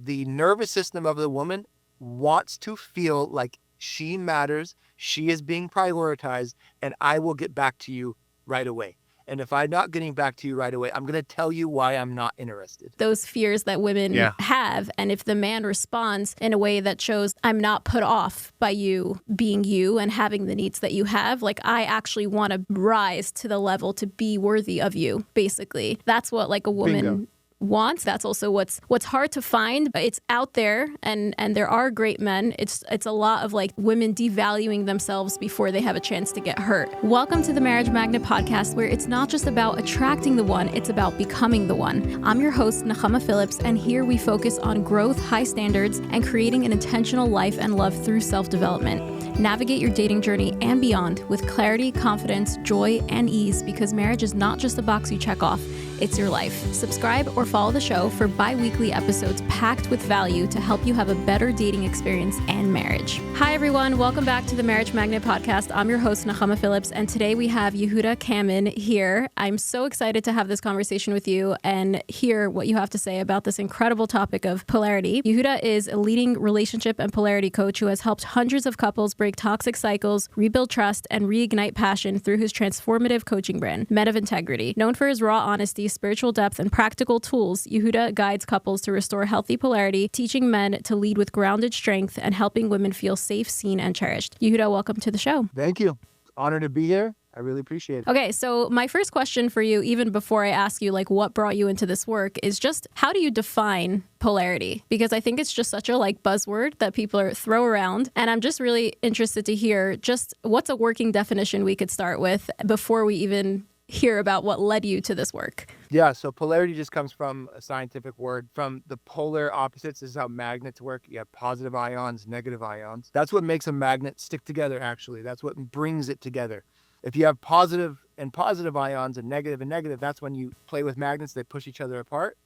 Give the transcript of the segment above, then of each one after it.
the nervous system of the woman wants to feel like she matters, she is being prioritized, and I will get back to you right away. And if I'm not getting back to you right away, I'm going to tell you why I'm not interested. Those fears that women have. And if the man responds in a way that shows I'm not put off by you being you and having the needs that you have, like I actually want to rise to the level to be worthy of you, basically. That's what like a woman... Bingo. Wants. That's also what's hard to find, but it's out there, and there are great men. It's a lot of like women devaluing themselves before they have a chance to get hurt. Welcome to the Marriage Magnet podcast, where it's not just about attracting the one, it's about becoming the one. I'm your host, Nechama Phillips, and here we focus on growth, high standards, and creating an intentional life and love through self-development. Navigate your dating journey and beyond with clarity, confidence, joy, and ease, because marriage is not just a box you check off, it's your life. Subscribe or follow the show for bi-weekly episodes packed with value to help you have a better dating experience and marriage. Hi, everyone. Welcome back to the Marriage Magnet podcast. I'm your host, Nechama Phillips, and today we have Yehudah Kamman here. I'm so excited to have this conversation with you and hear what you have to say about this incredible topic of polarity. Yehudah is a leading relationship and polarity coach who has helped hundreds of couples break toxic cycles, rebuild trust, and reignite passion through his transformative coaching brand, Men of Integrity. Known for his raw honesty, spiritual depth, and practical tools, Yehudah guides couples to restore healthy polarity, teaching men to lead with grounded strength and helping women feel safe, seen, and cherished. Yehudah, welcome to the show. Thank you. Honored to be here. I really appreciate it. Okay, so my first question for you, even before I ask you like what brought you into this work, is just how do you define polarity? Because I think it's just such a like buzzword that people throw around, and I'm just really interested to hear just what's a working definition we could start with before we even hear about what led you to this work. Yeah, so polarity just comes from a scientific word, from the polar opposites. This is how magnets work. You have positive ions, negative ions. That's what makes a magnet stick together, actually. That's what brings it together. If you have positive ions and negative, that's when you play with magnets, they push each other apart.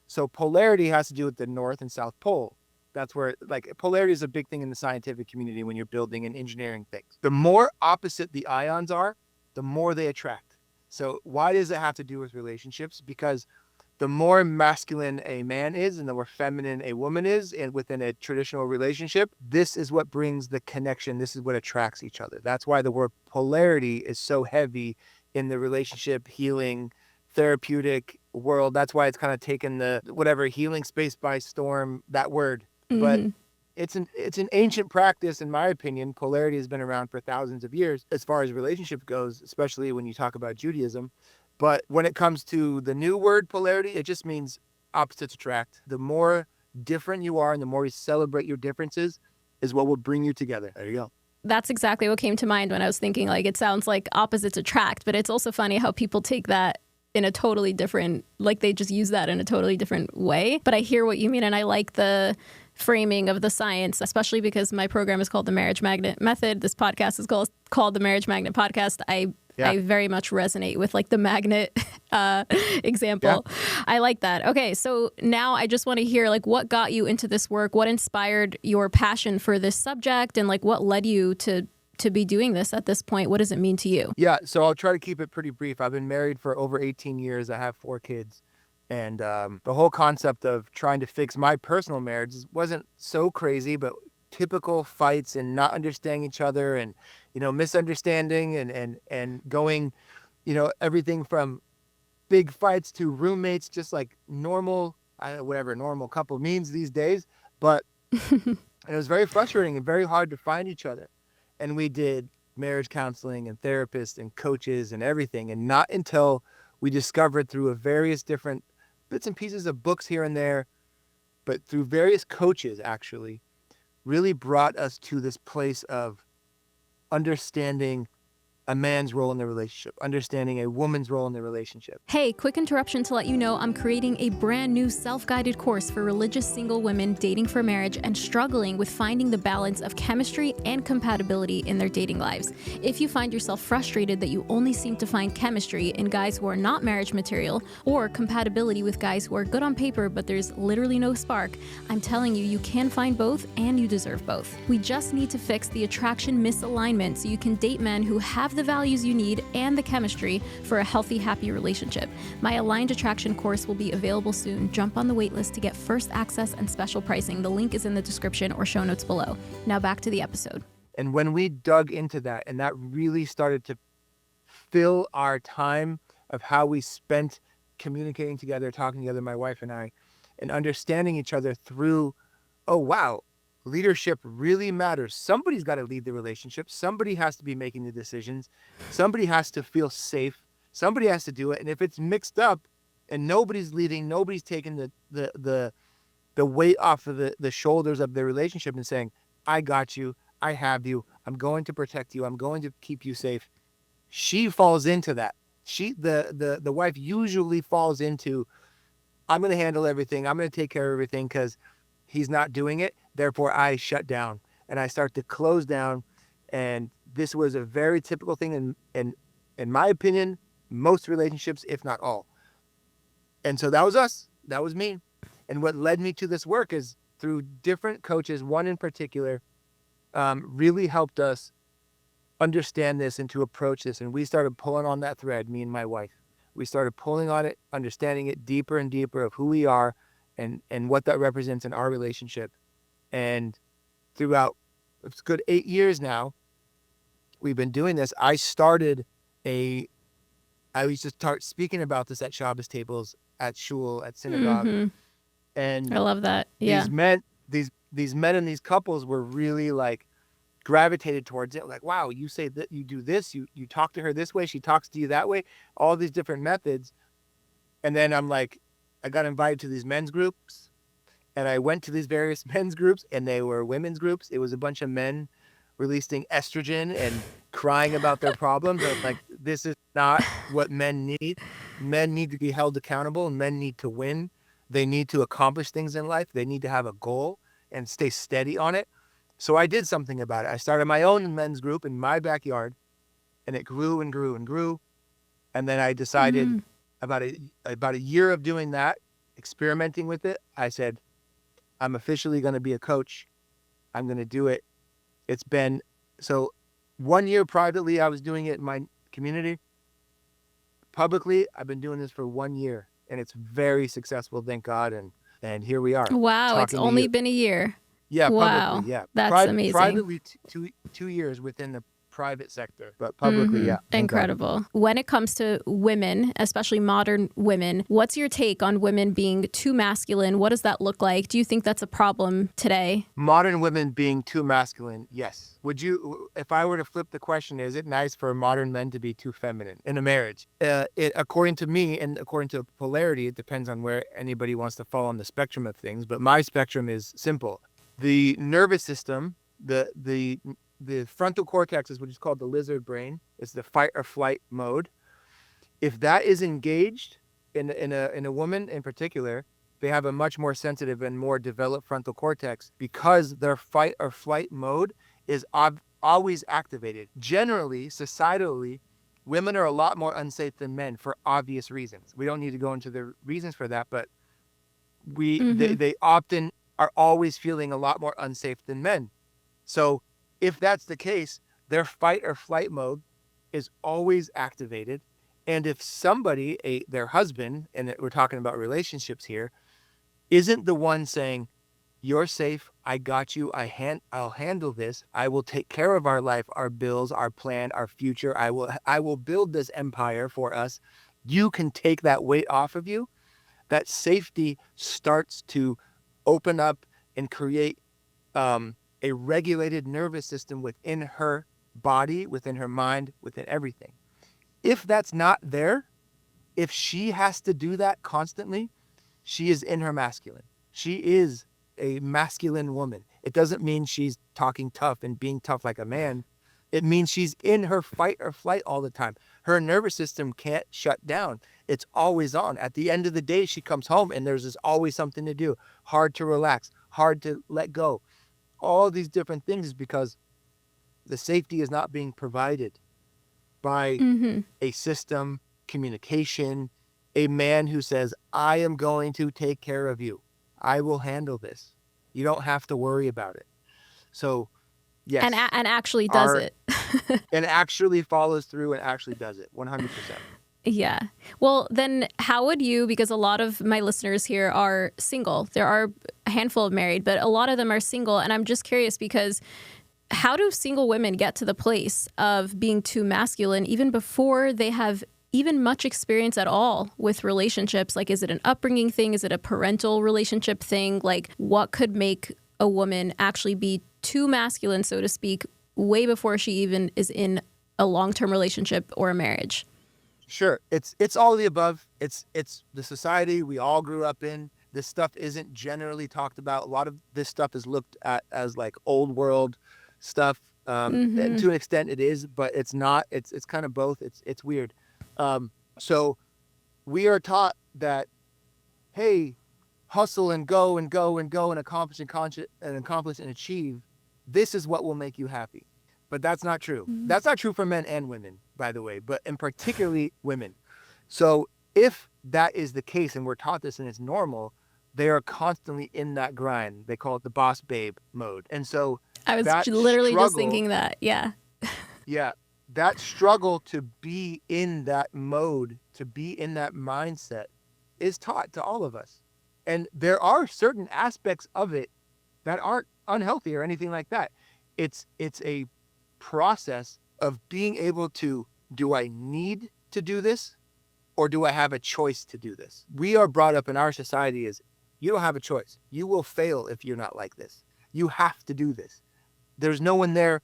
So polarity has to do with the North and South Pole. That's where, like, polarity is a big thing in the scientific community when you're building and engineering things. The more opposite the ions are, the more they attract. So why does it have to do with relationships? Because the more masculine a man is and the more feminine a woman is, and within a traditional relationship, this is what brings the connection. This is what attracts each other. That's why the word polarity is so heavy in the relationship, healing, therapeutic world. That's why it's kind of taken the whatever healing space by storm, that word. Mm-hmm. But it's an ancient practice, in my opinion. Polarity has been around for thousands of years as far as relationship goes, especially when you talk about Judaism. But when it comes to the new word polarity, it just means opposites attract. The more different you are and the more you celebrate your differences is what will bring you together. There you go. That's exactly what came to mind when I was thinking, like, it sounds like opposites attract, but it's also funny how people take that in a totally different, like they just use that in a totally different way. But I hear what you mean, and I like the framing of the science, especially because my program is called the Marriage Magnet Method. This podcast is called the Marriage Magnet Podcast. I very much resonate with like the magnet example. Yeah. I like that. Okay, so now I just want to hear like what got you into this work, what inspired your passion for this subject, and like what led you to be doing this at this point. What does it mean to you? Yeah, so I'll try to keep it pretty brief. I've been married for over 18 years. I have 4 kids. And the whole concept of trying to fix my personal marriage wasn't so crazy, but typical fights and not understanding each other and, misunderstanding and going, everything from big fights to roommates, just like normal, whatever normal couple means these days. But it was very frustrating and very hard to find each other. And we did marriage counseling and therapists and coaches and everything. And not until we discovered through various different bits and pieces of books here and there, but through various coaches actually, really brought us to this place of understanding a man's role in the relationship, understanding a woman's role in the relationship. Hey, quick interruption to let you know I'm creating a brand new self-guided course for religious single women dating for marriage and struggling with finding the balance of chemistry and compatibility in their dating lives. If you find yourself frustrated that you only seem to find chemistry in guys who are not marriage material, or compatibility with guys who are good on paper but there's literally no spark, I'm telling you, you can find both and you deserve both. We just need to fix the attraction misalignment so you can date men who have the the values you need and the chemistry for a healthy, happy relationship. My Aligned Attraction course will be available soon. Jump on the waitlist to get first access and special pricing. The link is in the description or show notes below. Now back to the episode. And when we dug into that, and that really started to fill our time of how we spent communicating together, talking together, my wife and I, and understanding each other through, oh, wow, leadership really matters. Somebody's got to lead the relationship. Somebody has to be making the decisions. Somebody has to feel safe. Somebody has to do it. And if it's mixed up and nobody's leading, nobody's taking the weight off of the shoulders of the relationship and saying, I got you. I have you. I'm going to protect you. I'm going to keep you safe. She falls into that. The wife usually falls into, I'm going to handle everything. I'm going to take care of everything because he's not doing it. Therefore, I shut down and I start to close down. And this was a very typical thing in my opinion, most relationships, if not all. And so that was us. That was me. And what led me to this work is through different coaches, one in particular, really helped us understand this and to approach this. And we started pulling on that thread, me and my wife. We started pulling on it, understanding it deeper and deeper of who we are and what that represents in our relationship. And throughout, it's good 8 years now, we've been doing this. I used to start speaking about this at Shabbos tables, at shul, at synagogue. Mm-hmm. And I love that. Yeah. These men and these couples were really like gravitated towards it. Like, wow, you say that you do this, you talk to her this way, she talks to you that way, all these different methods. And then I'm like, I got invited to these men's groups and I went to these various men's groups and they were women's groups. It was a bunch of men releasing estrogen and crying about their problems. I was like, this is not what men need. Men need to be held accountable and men need to win. They need to accomplish things in life. They need to have a goal and stay steady on it. So I did something about it. I started my own men's group in my backyard and it grew and grew and grew. And then I decided about a year of doing that, experimenting with it. I said, I'm officially going to be a coach. I'm going to do it. It's been, so 1 year privately, I was doing it in my community. Publicly, I've been doing this for 1 year and it's very successful, thank God. And here we are. Wow, it's only been a year. Yeah, wow, publicly, yeah. That's amazing. Privately, 2 years within the private sector, but publicly, yeah. Incredible. When it comes to women, especially modern women, what's your take on women being too masculine? What does that look like? Do you think that's a problem today? Modern women being too masculine, yes. Would you, if I were to flip the question, is it nice for modern men to be too feminine in a marriage? According to me and according to Polarity, it depends on where anybody wants to fall on the spectrum of things, but my spectrum is simple. The nervous system, the frontal cortex is what is called the lizard brain. It's the fight or flight mode. If that is engaged in a woman in particular, they have a much more sensitive and more developed frontal cortex because their fight or flight mode is always activated. Generally, societally, women are a lot more unsafe than men for obvious reasons. We don't need to go into the reasons for that, but they often are always feeling a lot more unsafe than men. So if that's the case, their fight or flight mode is always activated. And if somebody, their husband, and we're talking about relationships here, isn't the one saying, you're safe, I got you, I'll handle this, I will take care of our life, our bills, our plan, our future, I will build this empire for us, you can take that weight off of you, that safety starts to open up and create a regulated nervous system within her body, within her mind, within everything. If that's not there, if she has to do that constantly, she is in her masculine. She is a masculine woman. It doesn't mean she's talking tough and being tough like a man. It means she's in her fight or flight all the time. Her nervous system can't shut down. It's always on. At the end of the day, she comes home and there's always something to do. Hard to relax, hard to let go. All these different things is because the safety is not being provided by a system, communication, a man who says, I am going to take care of you. I will handle this. You don't have to worry about it. So, yes. And actually does it. and actually follows through and actually does it 100%. Yeah. Well, then how would you, because a lot of my listeners here are single. There are a handful of married, but a lot of them are single. And I'm just curious because how do single women get to the place of being too masculine even before they have even much experience at all with relationships? Like, is it an upbringing thing? Is it a parental relationship thing? Like, what could make a woman actually be too masculine, so to speak, way before she even is in a long-term relationship or a marriage? Sure. It's all of the above. It's the society we all grew up in. This stuff isn't generally talked about. A lot of this stuff is looked at as like old world stuff. And to an extent it is, but it's not. It's kind of both. It's weird. So we are taught that, hey, hustle and go and go and go and accomplish and achieve. This is what will make you happy. But that's not true. That's not true for men and women, by the way, but in particularly women. So if that is the case and we're taught this and it's normal, they are constantly in that grind. They call it the boss babe mode. And so I was that literally just struggle, thinking that. Yeah. yeah, that struggle to be in that mode, to be in that mindset is taught to all of us. And there are certain aspects of it that aren't unhealthy or anything like that. It's a process of being able to, do I need to do this or do I have a choice to do this? We are brought up in our society as you don't have a choice. You will fail if you're not like this. You have to do this. There's no one there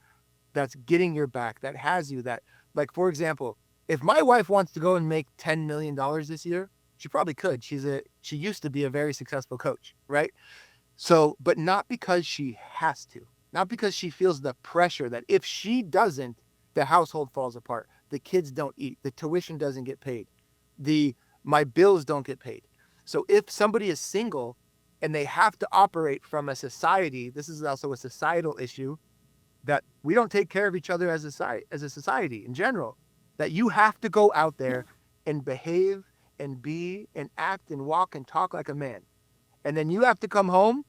that's getting your back, that has you, that, like, for example, if my wife wants to go and make $10 million this year, she probably could. She used to be a very successful coach, right? So, but not because she has to, not because she feels the pressure that if she doesn't, the household falls apart. The kids don't eat. The tuition doesn't get paid. My bills don't get paid. So if somebody is single and they have to operate from a society, this is also a societal issue, that we don't take care of each other as a society in general, that you have to go out there and behave and be and act and walk and talk like a man. And then you have to come home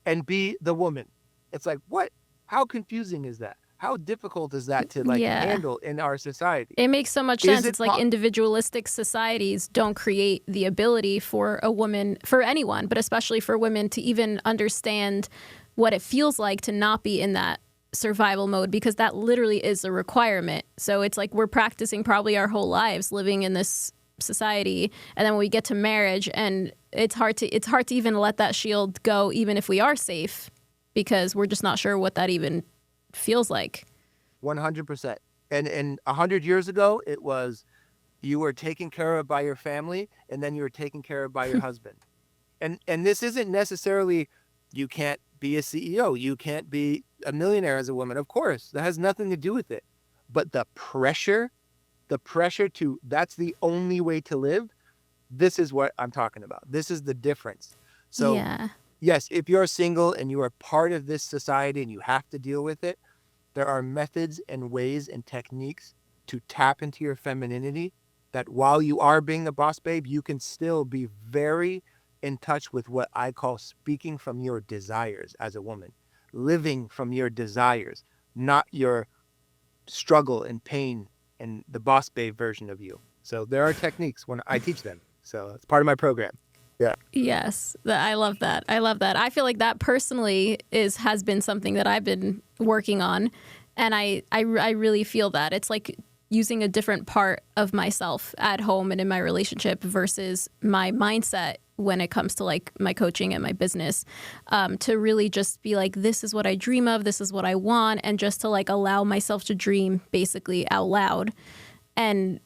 and be the woman. It's like, what? How confusing is that? How difficult is that to handle in our society? It makes so much sense. It's like individualistic societies don't create the ability for a woman, for anyone, but especially for women, to even understand what it feels like to not be in that survival mode, because that literally is a requirement. So it's like we're practicing probably our whole lives living in this society, and then when we get to marriage, and it's hard to even let that shield go, even if we are safe, because we're just not sure what that even feels like. 100%. And 100 years ago, it was you were taken care of by your family, and then you were taken care of by your husband. And this isn't necessarily you can't be a CEO, you can't be a millionaire as a woman. Of course, that has nothing to do with it. But the pressure to, that's the only way to live, this is what I'm talking about. This is the difference. So yeah. Yes, if you're single and you are part of this society and you have to deal with it, there are methods and ways and techniques to tap into your femininity, that while you are being the boss babe, you can still be very in touch with what I call speaking from your desires as a woman, living from your desires, not your struggle and pain and the boss babe version of you. So there are techniques when I teach them. So it's part of my program. Yeah. Yes, I love that. I feel like that personally has been something that I've been working on, and I really feel that it's like using a different part of myself at home and in my relationship versus my mindset when it comes to like my coaching and my business, to really just be like, this is what I dream of, this is what I want, and just to like allow myself to dream basically out loud, and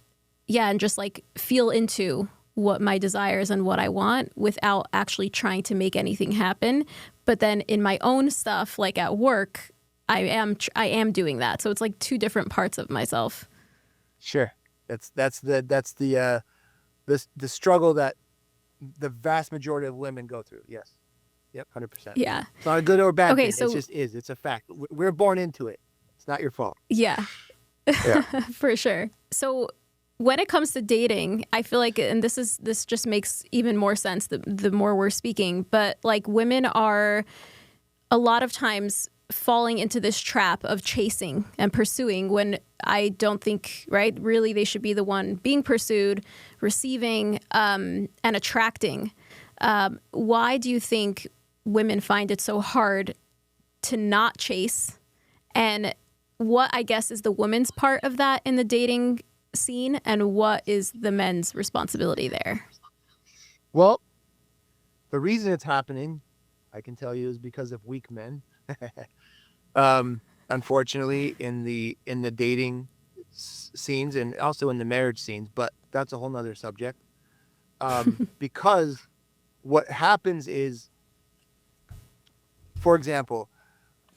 just like feel into what my desires and what I want without actually trying to make anything happen. But then in my own stuff, like at work, I am doing that. So it's like two different parts of myself. Sure. That's the struggle that the vast majority of women go through. Yes. Yep. 100%. Yeah. It's not a good or bad thing. So, it just is. It's a fact. We're born into it. It's not your fault. Yeah. Yeah. For sure. So when it comes to dating, I feel like, and this just makes even more sense the more we're speaking, but like women are a lot of times falling into this trap of chasing and pursuing when I don't think, right, really they should be the one being pursued, receiving, and attracting. Why do you think women find it so hard to not chase? And what, I guess, is the woman's part of that in the dating scene, and what is the men's responsibility there? Well, the reason it's happening, I can tell you, is because of weak men. Unfortunately, in the dating scenes and also in the marriage scenes, but that's a whole nother subject. Because what happens is, for example,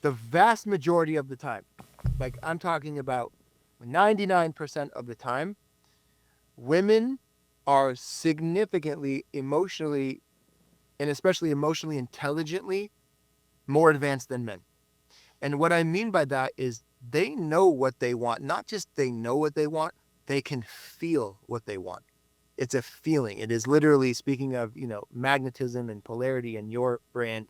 the vast majority of the time, like I'm talking about 99% of the time, women are significantly emotionally, and especially emotionally intelligently, more advanced than men. And what I mean by that is they know what they want. Not just they know what they want, they can feel what they want. It's a feeling. It is literally, speaking of, magnetism and polarity and your brand,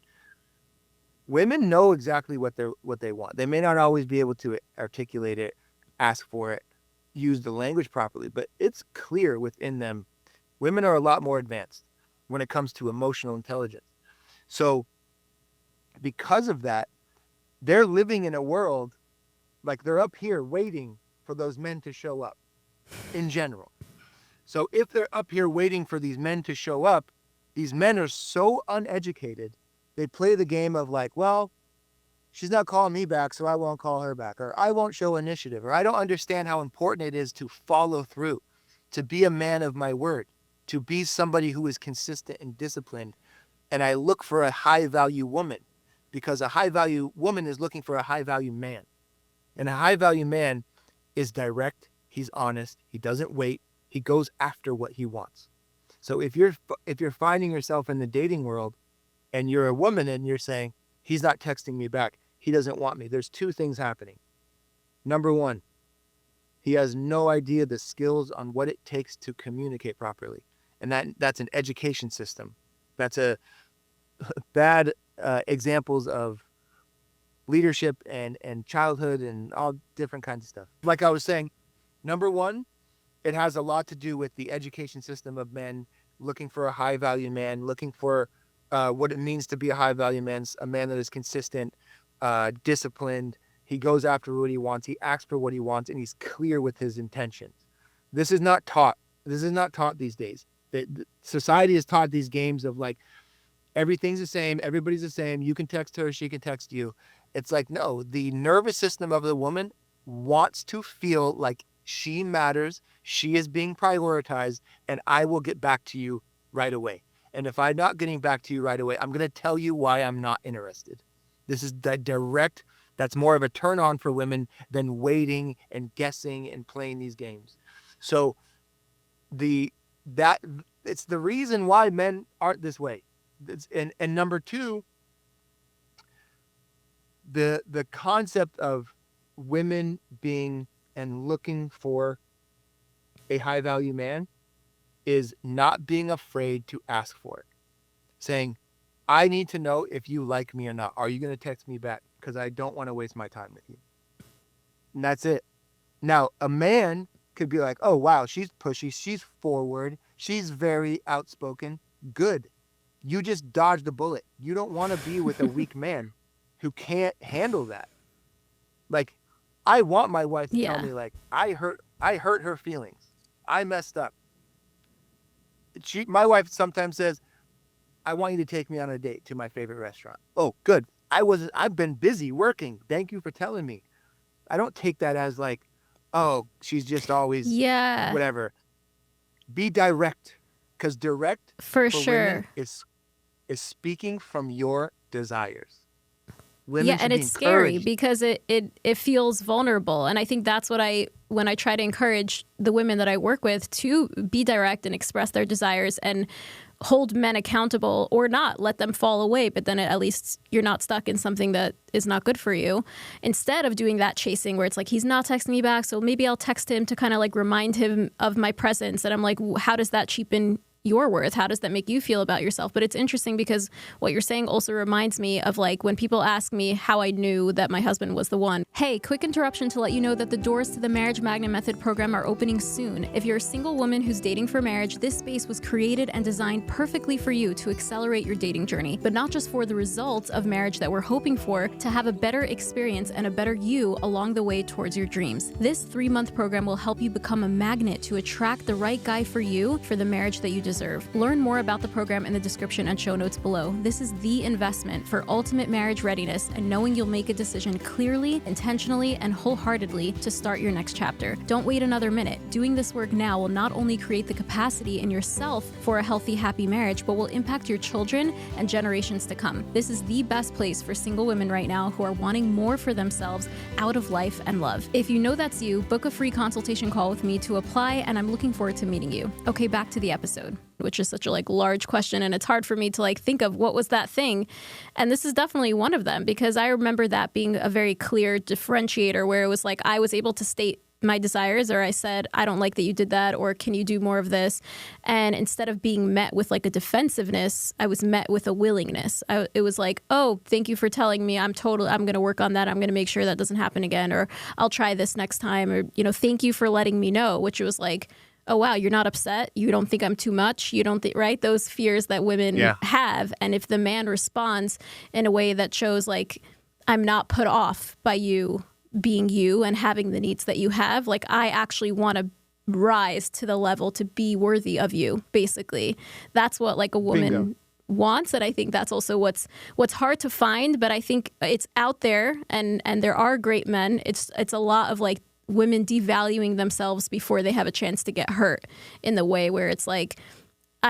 women know exactly what they want. They may not always be able to articulate it, ask for it, use the language properly, but it's clear within them. Women are a lot more advanced when it comes to emotional intelligence. So because of that, they're living in a world like they're up here waiting for those men to show up in general. So if they're up here waiting for these men to show up, these men are so uneducated. They play the game of like, well, she's not calling me back, so I won't call her back, or I won't show initiative, or I don't understand how important it is to follow through, to be a man of my word, to be somebody who is consistent and disciplined. And I look for a high value woman, because a high value woman is looking for a high value man. And a high value man is direct. He's honest. He doesn't wait. He goes after what he wants. So if you're finding yourself in the dating world and you're a woman and you're saying, he's not texting me back, he doesn't want me, there's two things happening. Number one, he has no idea the skills on what it takes to communicate properly. And that's an education system. That's a bad examples of leadership and childhood and all different kinds of stuff. Like I was saying, number one, it has a lot to do with the education system of men looking for a high value man, looking for what it means to be a high value man, a man that is consistent, disciplined. He goes after what he wants. He asks for what he wants, and he's clear with his intentions. This is not taught. This is not taught these days. Society has taught these games of like, everything's the same. Everybody's the same. You can text her. She can text you. It's like, no, the nervous system of the woman wants to feel like she matters. She is being prioritized, and I will get back to you right away. And if I'm not getting back to you right away, I'm going to tell you why I'm not interested. This is that direct. That's more of a turn on for women than waiting and guessing and playing these games. So it's the reason why men aren't this way. And number two, the concept of women being and looking for a high value man is not being afraid to ask for it. Saying, I need to know if you like me or not. Are you going to text me back? Because I don't want to waste my time with you. And that's it. Now, a man could be like, oh, wow, she's pushy. She's forward. She's very outspoken. Good. You just dodged a bullet. You don't want to be with a weak man who can't handle that. Like, I want my wife to tell me, like, I hurt her feelings. I messed up. My wife sometimes says, I want you to take me on a date to my favorite restaurant. Oh, good. I've been busy working. Thank you for telling me. I don't take that as like, oh, she's just always whatever. Be direct, because direct for sure is speaking from your desires. Women and it's scary because it feels vulnerable. And I think that's what when I try to encourage the women that I work with to be direct and express their desires and hold men accountable, or not let them fall away, but then at least you're not stuck in something that is not good for you, instead of doing that chasing where it's like, he's not texting me back, so maybe I'll text him to kind of like remind him of my presence. And I'm like, how does that cheapen your worth? How does that make you feel about yourself? But it's interesting because what you're saying also reminds me of like when people ask me how I knew that my husband was the one. Hey, quick interruption to let you know that the doors to the Marriage Magnet Method program are opening soon. If you're a single woman who's dating for marriage, this space was created and designed perfectly for you to accelerate your dating journey, but not just for the results of marriage that we're hoping for, to have a better experience and a better you along the way towards your dreams. This 3-month program will help you become a magnet to attract the right guy for you for the marriage that you deserve. Learn more about the program in the description and show notes below. This is the investment for ultimate marriage readiness and knowing you'll make a decision clearly, intentionally, and wholeheartedly to start your next chapter. Don't wait another minute. Doing this work now will not only create the capacity in yourself for a healthy, happy marriage, but will impact your children and generations to come. This is the best place for single women right now who are wanting more for themselves out of life and love. If you know that's you, book a free consultation call with me to apply, and I'm looking forward to meeting you. Okay, back to the episode, which is such a large question, and it's hard for me to think of what was that thing. And this is definitely one of them, because I remember that being a very clear differentiator where it was I was able to state my desires, or I said, I don't like that you did that, or can you do more of this? And instead of being met with a defensiveness, I was met with a willingness. It was oh, thank you for telling me. I'm going to work on that. I'm going to make sure that doesn't happen again, or I'll try this next time, or, thank you for letting me know, which was oh, wow, you're not upset. You don't think I'm too much. You don't think, right? Those fears that women have. And if the man responds in a way that shows I'm not put off by you being you and having the needs that you have, I actually want to rise to the level to be worthy of you, basically. That's what a woman Bingo. wants. And I think that's also what's hard to find, but I think it's out there, and there are great men. It's a lot of women devaluing themselves before they have a chance to get hurt, in the way where it's I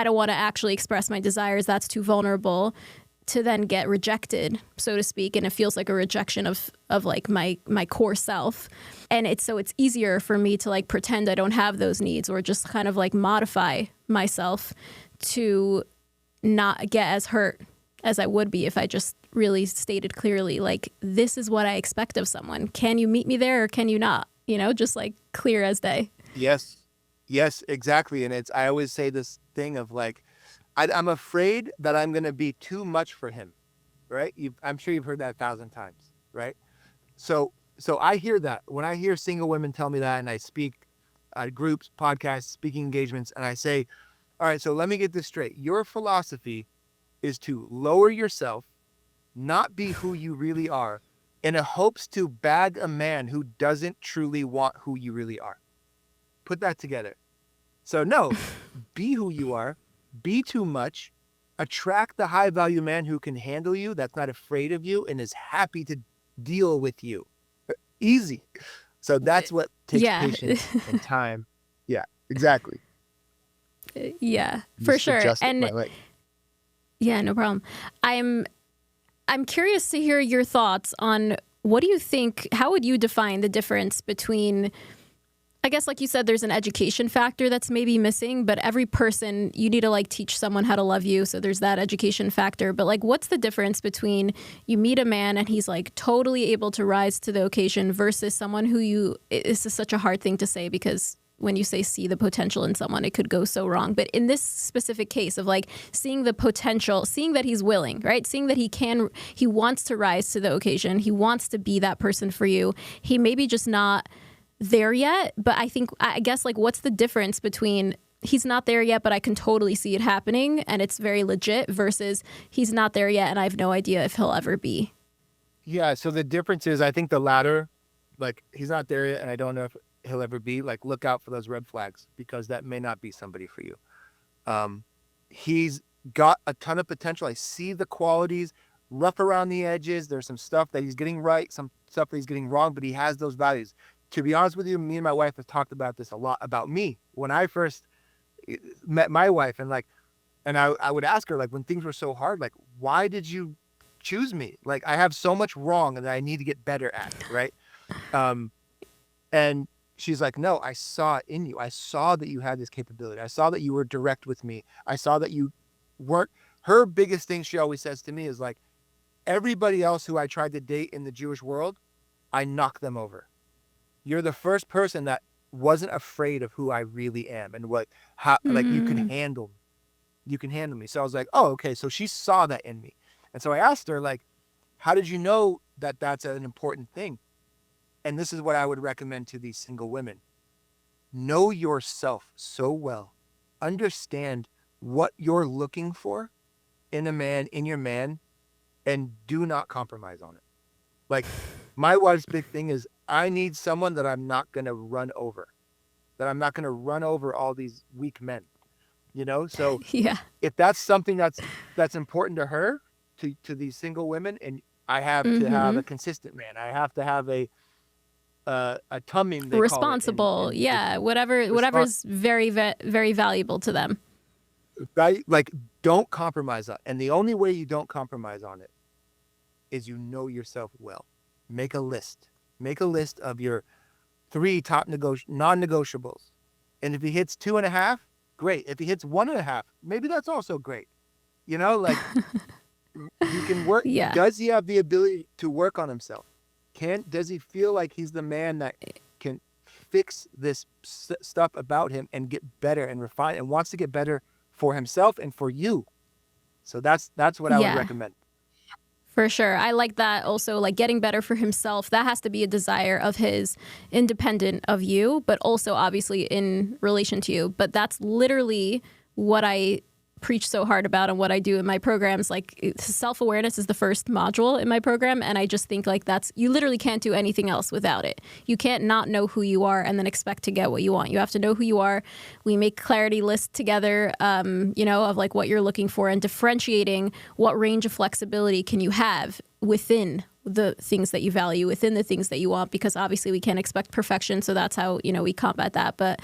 don't want to actually express my desires. That's too vulnerable, to then get rejected, so to speak. And it feels like a rejection of my core self. And it's easier for me to pretend I don't have those needs, or just kind of modify myself to not get as hurt as I would be if I just really stated clearly, this is what I expect of someone. Can you meet me there, or can you not? Just clear as day. Yes, exactly. And I always say this thing of I'm afraid that I'm going to be too much for him, right? I'm sure you've heard that 1,000 times, right? So I hear that when I hear single women tell me that, and I speak at groups, podcasts, speaking engagements, and I say, all right, so let me get this straight. Your philosophy is to lower yourself, not be who you really are, in a hopes to bag a man who doesn't truly want who you really are. Put that together. So no, be who you are, be too much, attract the high value man who can handle you, that's not afraid of you, and is happy to deal with you. Easy. So that's what takes patience and time. Yeah, exactly. Yeah, for sure. And yeah, no problem. I'm curious to hear your thoughts on, what do you think, how would you define the difference between, I guess you said, there's an education factor that's maybe missing, but every person, you need to teach someone how to love you. So there's that education factor. But what's the difference between you meet a man and he's totally able to rise to the occasion versus someone who this is such a hard thing to say, because when you say see the potential in someone, it could go so wrong. But in this specific case of seeing the potential, seeing that he's willing, right? Seeing that he wants to rise to the occasion. He wants to be that person for you. He maybe just not there yet. But I guess what's the difference between he's not there yet, but I can totally see it happening and it's very legit, versus he's not there yet and I have no idea if he'll ever be? Yeah. So the difference is, I think the latter, he's not there yet and I don't know if he'll ever be, look out for those red flags, because that may not be somebody for you. He's got a ton of potential. I see the qualities, rough around the edges. There's some stuff that he's getting right, some stuff that he's getting wrong, but he has those values. To be honest with you, me and my wife have talked about this a lot, about me. When I first met my wife, and I would ask her, when things were so hard, why did you choose me? I have so much wrong and that I need to get better at, right? And she's no, I saw it in you. I saw that you had this capability. I saw that you were direct with me. I saw that you weren't. Her biggest thing she always says to me is everybody else who I tried to date in the Jewish world, I knocked them over. You're the first person that wasn't afraid of who I really am and how you can handle me. you can handle me. So I was like, oh, okay. So she saw that in me. And so I asked her, like, how did you know that that's an important thing? And this is what I would recommend to these single women. Know yourself so well. Understand what you're looking for in a man, in your man, and do not compromise on it. Like, my wife's big thing is I need someone that I'm not going to run over, that I'm not going to run over all these weak men, you know? So Yeah. if that's something that's important to her, to these single women, and I have to have Mm-hmm. a consistent man. I have to have a tummim, they call it Responsible. in Yeah. Israel. Whatever's very, very valuable to them. Right? Like, don't compromise on. And the only way you don't compromise on it is you know yourself well. Make a list. Make a list of your 3 top non-negotiables. And if he hits 2.5, great. If he hits 1.5, maybe that's also great. You know, like, you can work. Yeah. Does he have the ability to work on himself? Does he feel like he's the man that can fix this stuff about him and get better and refine and wants to get better for himself and for you? So that's what I would Yeah. recommend. For sure. I like that also, like getting better for himself. That has to be a desire of his, independent of you, but also obviously in relation to you. But that's literally what I preach so hard about and what I do in my programs. Like, self-awareness is the first module in my program. And I just think like you literally can't do anything else without it. You can't not know who you are and then expect to get what you want. You have to know who you are. We make clarity lists together, of like what you're looking for and differentiating what range of flexibility can you have within the things that you value, within the things that you want, because obviously we can't expect perfection. So that's how, we combat that. But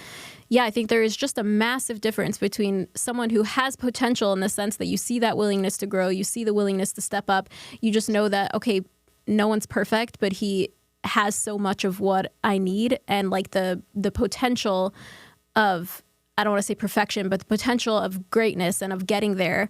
yeah, I think there is just a massive difference between someone who has potential in the sense that you see that willingness to grow, you see the willingness to step up. You just know that, okay, no one's perfect, but he has so much of what I need, and like the potential of, I don't want to say perfection, but the potential of greatness and of getting there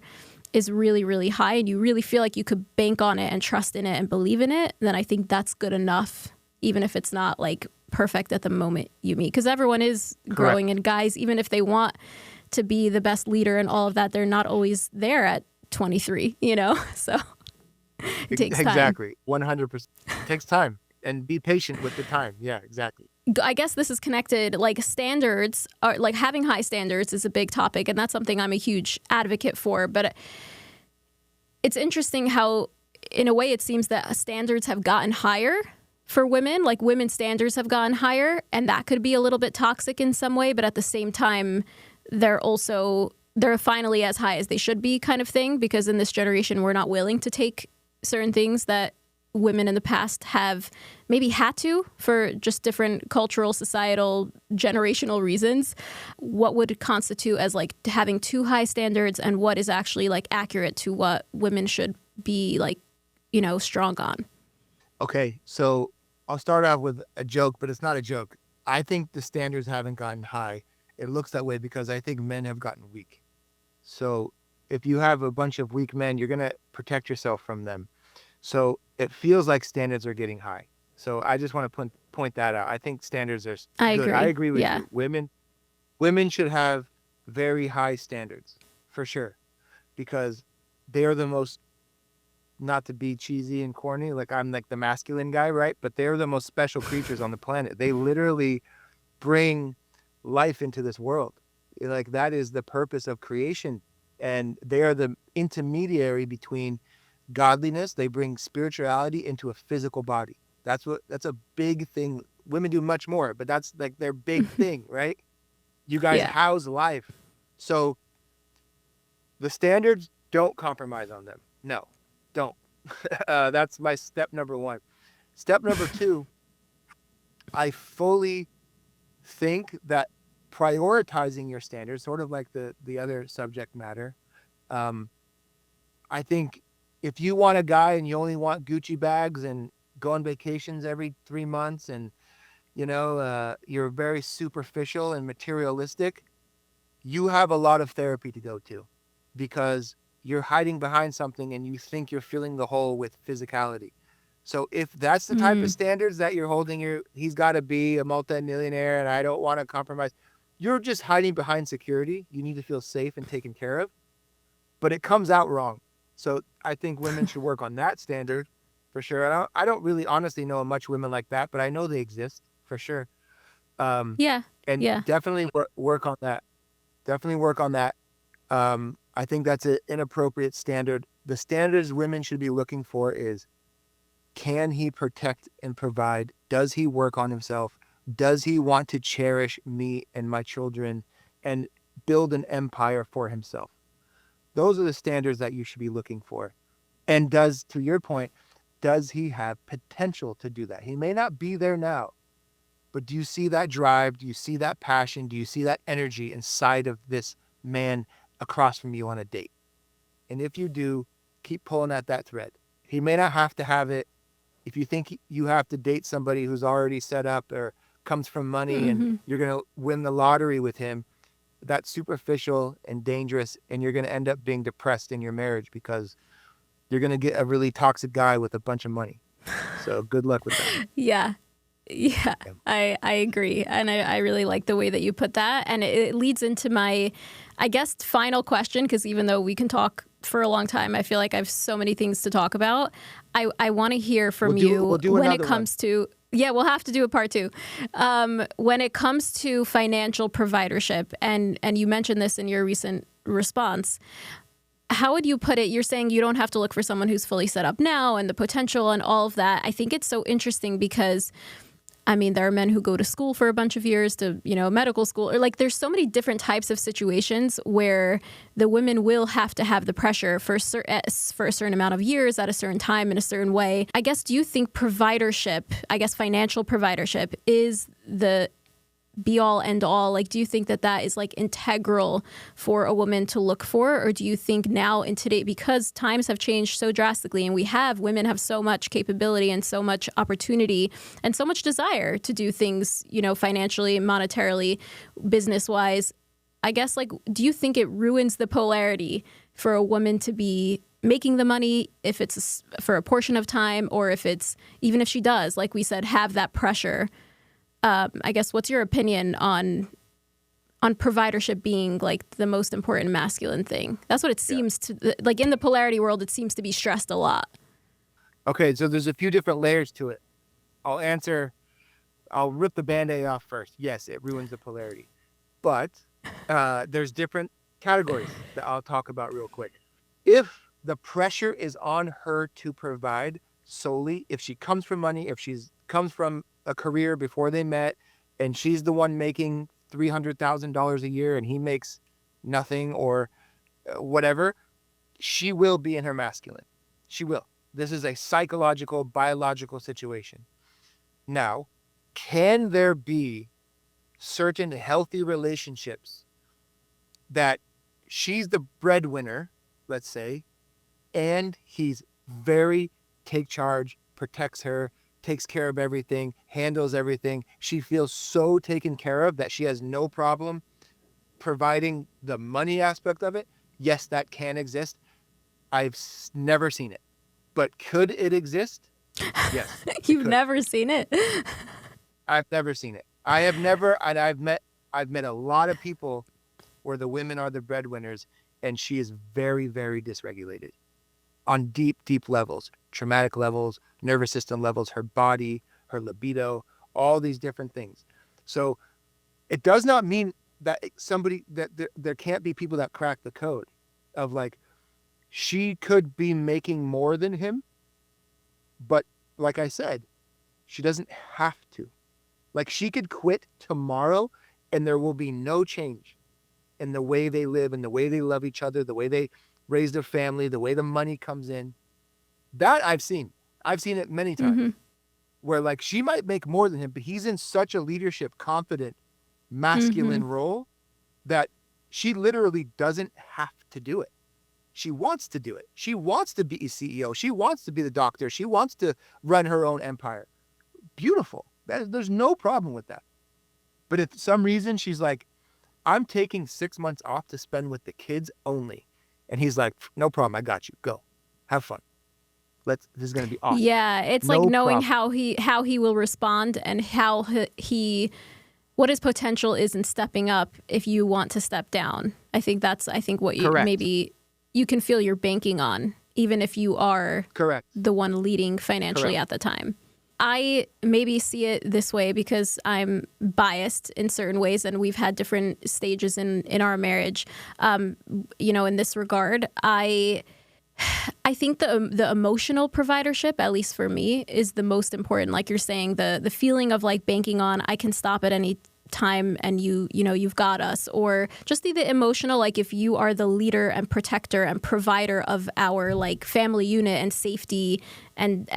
is really, really high, and you really feel like you could bank on it and trust in it and believe in it, then I think that's good enough, even if it's not like perfect at the moment you meet. Because everyone is growing. Correct. And guys, even if they want to be the best leader and all of that, they're not always there at 23, So it takes time. Exactly. 100%. It takes time. And be patient with the time. Yeah, exactly. I guess this is connected. Like, standards are like having high standards is a big topic, and that's something I'm a huge advocate for. But it's interesting how, in a way, it seems that standards have gotten higher for women. Like, women's standards have gotten higher, and that could be a little bit toxic in some way. But at the same time, they're finally as high as they should be, kind of thing. Because in this generation, we're not willing to take certain things that women in the past have maybe had to for just different cultural, societal, generational reasons. What would constitute as like having too high standards, and what is actually like accurate to what women should be like, strong on? Okay, so I'll start off with a joke, but it's not a joke. I think the standards haven't gotten high. It looks that way because I think men have gotten weak. So if you have a bunch of weak men, you're going to protect yourself from them. So it feels like standards are getting high. So I just want to point that out. I think standards are I good. agree. I agree with Yeah. you. Women should have very high standards, for sure, because they are the most, not to be cheesy and corny, like I'm like the masculine guy, right? But they're the most special creatures on the planet. They literally bring life into this world. Like, that is the purpose of creation. And they are the intermediary between godliness. They bring spirituality into a physical body. That's a big thing. Women do much more, but that's like their big thing, right? You guys Yeah. house life. So the standards, don't compromise on them. No, don't. That's my step number 1. Step number 2, I fully think that prioritizing your standards, sort of like the other subject matter, I think if you want a guy and you only want Gucci bags and go on vacations every 3 months, and you're very superficial and materialistic, you have a lot of therapy to go to, because you're hiding behind something and you think you're filling the hole with physicality. So if that's the type of standards that you're holding, he's got to be a multimillionaire and I don't want to compromise. You're just hiding behind security. You need to feel safe and taken care of. but it comes out wrong. So I think women should work on that standard for sure. I don't really honestly know much women like that, but I know they exist for sure. Um, Yeah. and Yeah. definitely work on that. Definitely work on that. I think that's an inappropriate standard. The standards women should be looking for is, can he protect and provide? Does he work on himself? Does he want to cherish me and my children and build an empire for himself? Those are the standards that you should be looking for. And to your point, does he have potential to do that? He may not be there now, but do you see that drive? Do you see that passion? Do you see that energy inside of this man across from you on a date? And if you do, keep pulling at that thread. He may not have to have it. If you think you have to date somebody who's already set up or comes from money and Mm-hmm. you're going to win the lottery with him, that's superficial and dangerous. And you're going to end up being depressed in your marriage because you're going to get a really toxic guy with a bunch of money. So good luck with that. Yeah. Yeah, Yeah. I agree. And I really like the way that you put that. And it leads into my, I guess, final question, because even though we can talk for a long time, I feel like I have so many things to talk about. I want to hear from We'll do when it another comes to, yeah, we'll have to do a part two. When it comes to financial providership, and you mentioned this in your recent response, how would you put it? You're saying you don't have to look for someone who's fully set up now and the potential and all of that. I think it's so interesting because, I mean, there are men who go to school for a bunch of years to, medical school, or like there's so many different types of situations where the women will have to have the pressure for a certain amount of years at a certain time in a certain way. I guess, do you think financial providership is the be all end all? Like, do you think that is like integral for a woman to look for? Or do you think now in today, because times have changed so drastically and women have so much capability and so much opportunity and so much desire to do things, financially, monetarily, business wise, I guess, like, do you think it ruins the polarity for a woman to be making the money if it's for a portion of time, or if it's, even if she does, like we said, have that pressure? I guess, what's your opinion on providership being like the most important masculine thing? That's what it seems to, like in the polarity world, it seems to be stressed a lot. Okay, so there's a few different layers to it. I'll rip the Band-Aid off first. Yes, it ruins the polarity. But there's different categories that I'll talk about real quick. If the pressure is on her to provide solely, if she comes from money, if she's comes from a career before they met, and she's the one making $300,000 a year and he makes nothing or whatever, she will be in her masculine. She will. This is a psychological, biological situation. Now, can there be certain healthy relationships that she's the breadwinner, let's say, and he's very take charge, protects her, takes care of everything, handles everything. She feels so taken care of that she has no problem providing the money aspect of it. Yes, that can exist. I've never seen it. But could it exist? Yes. You've never seen it? I've never seen it. I have never, and I've met a lot of people where the women are the breadwinners and she is very, very dysregulated on deep, deep levels, traumatic levels, nervous system levels, her body, her libido, all these different things. So it does not mean that there can't be people that crack the code of like, she could be making more than him, but like I said, she doesn't have to. Like, she could quit tomorrow and there will be no change in the way they live and the way they love each other, the way they raise their family, the way the money comes in. That I've seen. I've seen it many times where like she might make more than him, but he's in such a leadership, confident, masculine role that she literally doesn't have to do it. She wants to do it. She wants to be a CEO. She wants to be the doctor. She wants to run her own empire. Beautiful. There's no problem with that. But if for some reason she's like, I'm taking 6 months off to spend with the kids only. And he's like, no problem. I got you. Go. Have fun. This is going to be awesome. Yeah, it's No like knowing problem. how he will respond and how what his potential is in stepping up if you want to step down. I think what you Correct. maybe you can feel you're banking on, even if you are Correct. the one leading financially at the time. I maybe see it this way because I'm biased in certain ways, and we've had different stages in our marriage. In this regard, I think the emotional providership, at least for me, is the most important. Like you're saying, the feeling of like banking on, I can stop at any time and you've got us, or just the emotional, like if you are the leader and protector and provider of our like family unit and safety, and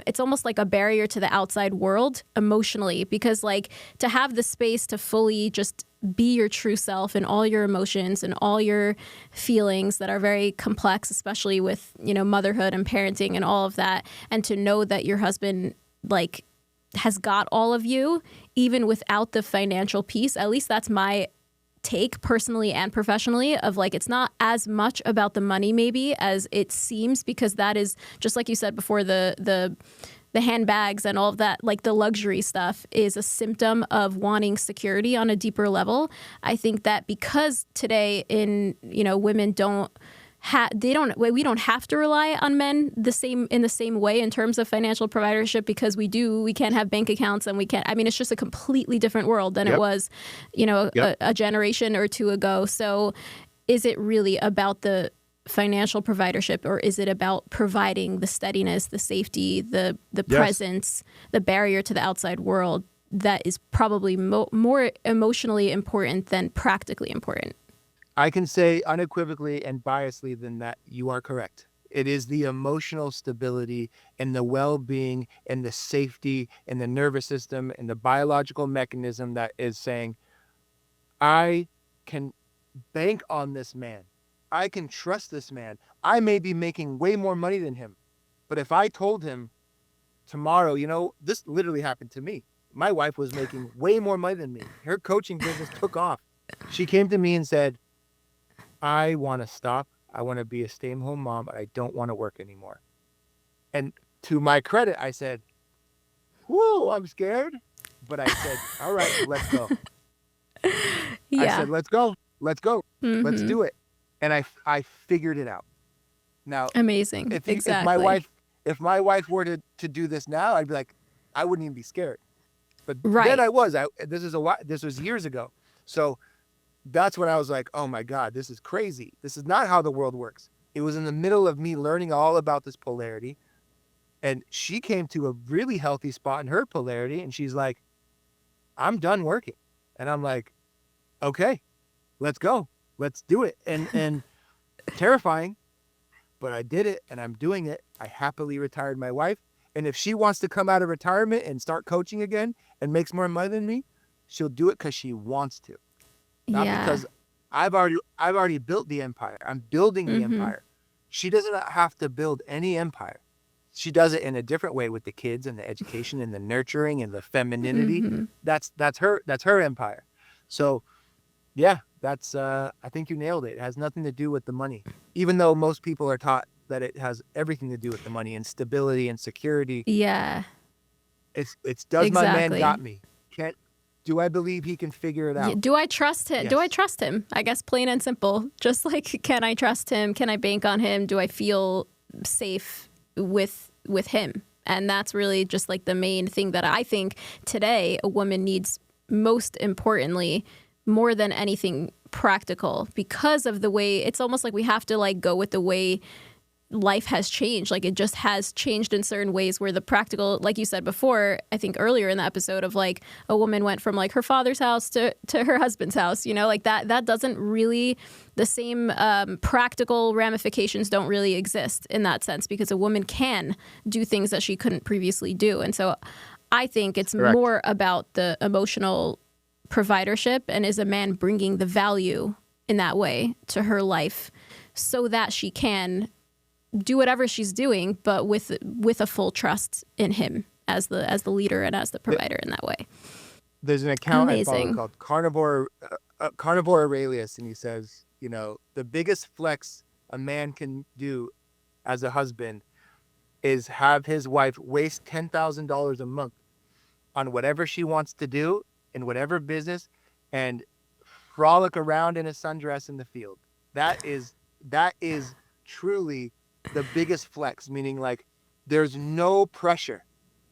it's almost like a barrier to the outside world emotionally, because like to have the space to fully just be your true self and all your emotions and all your feelings that are very complex, especially with, motherhood and parenting and all of that. And to know that your husband like has got all of you, even without the financial piece. At least that's my take personally and professionally, of like, it's not as much about the money maybe as it seems, because that is just like you said before, the handbags and all of that, like the luxury stuff is a symptom of wanting security on a deeper level. I think that because today women we don't have to rely on men in the same way in terms of financial providership, because we can't have bank accounts, and it's just a completely different world than it was, a generation or two ago. So is it really about the financial providership, or is it about providing the steadiness, the safety, the presence, the barrier to the outside world that is probably more emotionally important than practically important? I can say unequivocally and biasedly than that, you are correct. It is the emotional stability and the well-being and the safety and the nervous system and the biological mechanism that is saying, I can bank on this man. I can trust this man. I may be making way more money than him. But if I told him tomorrow, this literally happened to me. My wife was making way more money than me. Her coaching business took off. She came to me and said, I want to stop. I want to be a stay-at-home mom, but I don't want to work anymore. And to my credit, I said, whoa, I'm scared. But I said, all right, let's go. Yeah. I said, let's go. Let's go. Mm-hmm. Let's do it. And I figured it out. Now, amazing. If my wife were to do this now, I'd be like, I wouldn't even be scared. But then I was. This was years ago. So that's when I was like, oh my God, this is crazy. This is not how the world works. It was in the middle of me learning all about this polarity. And she came to a really healthy spot in her polarity. And she's like, I'm done working. And I'm like, okay, let's go. Let's do it. And terrifying, but I did it and I'm doing it. I happily retired my wife. And if she wants to come out of retirement and start coaching again and makes more money than me, she'll do it because she wants to. Not because I've already built the empire. I'm building the empire. She doesn't have to build any empire. She does it in a different way with the kids and the education and the nurturing and the femininity. That's her empire. So yeah, I think you nailed it. It has nothing to do with the money. Even though most people are taught that it has everything to do with the money and stability and security. Yeah. It's does my man got me? Do I believe he can figure it out? Do I trust him? Yes. Do I trust him? I guess plain and simple. Just like, can I trust him? Can I bank on him? Do I feel safe with him? And that's really just like the main thing that I think today a woman needs most importantly, more than anything practical, because of the way it's almost like we have to like go with the way life has changed. Like it just has changed in certain ways where the practical, like you said before, I think earlier in the episode, of like a woman went from like her father's house to her husband's house, like that doesn't really, the same practical ramifications don't really exist in that sense, because a woman can do things that she couldn't previously do. And so I think it's Correct. more about the emotional providership, and is a man bringing the value in that way to her life so that she can do whatever she's doing, but with a full trust in him as the leader and as the provider in that way. There's an account I follow called Carnivore Aurelius, and he says, the biggest flex a man can do as a husband is have his wife waste $10,000 a month on whatever she wants to do in whatever business and frolic around in a sundress in the field. That is that is truly the biggest flex, meaning like there's no pressure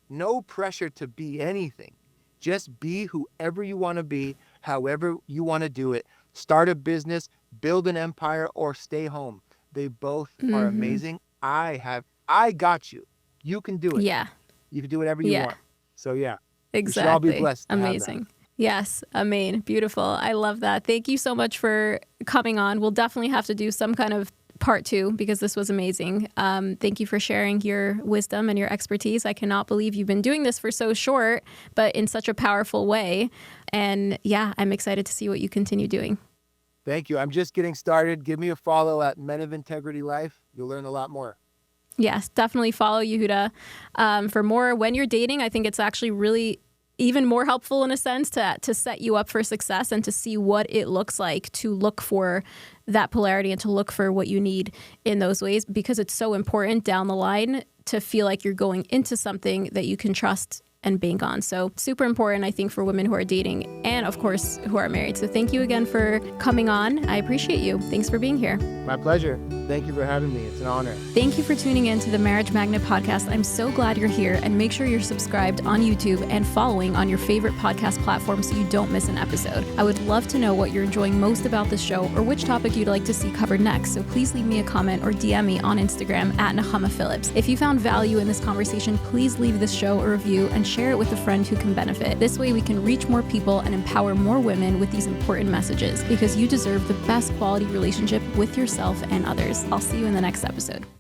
to be anything. Just be whoever you want to be, however you want to do it. Start a business, build an empire, or stay home. They both are Mm-hmm. amazing. I got you. You can do it. Yeah. You can do whatever you Yeah. want. So yeah, we should all be Exactly. blessed to have that. Amazing. Yes. Amen. Beautiful. I love that. Thank you so much for coming on. We'll definitely have to do some kind of part 2 because this was amazing. Thank you for sharing your wisdom and your expertise. I cannot believe you've been doing this for so short, but in such a powerful way. And yeah, I'm excited to see what you continue doing. Thank you. I'm just getting started. Give me a follow at Men of Integrity Life. You'll learn a lot more. Yes, definitely follow Yehuda for more. When you're dating, I think it's actually really even more helpful in a sense to set you up for success and to see what it looks like to look for that polarity and to look for what you need in those ways, because it's so important down the line to feel like you're going into something that you can trust and bank on. So super important, I think, for women who are dating and, of course, who are married. So thank you again for coming on. I appreciate you. Thanks for being here. My pleasure. Thank you for having me. It's an honor. Thank you for tuning in to the Marriage Magnet podcast. I'm so glad you're here, and make sure you're subscribed on YouTube and following on your favorite podcast platform so you don't miss an episode. I would love to know what you're enjoying most about the show or which topic you'd like to see covered next. So please leave me a comment or DM me on Instagram at Nechama Phillips. If you found value in this conversation, please leave this show a review and share it with a friend who can benefit. This way we can reach more people and empower more women with these important messages, because you deserve the best quality relationship with yourself and others. I'll see you in the next episode.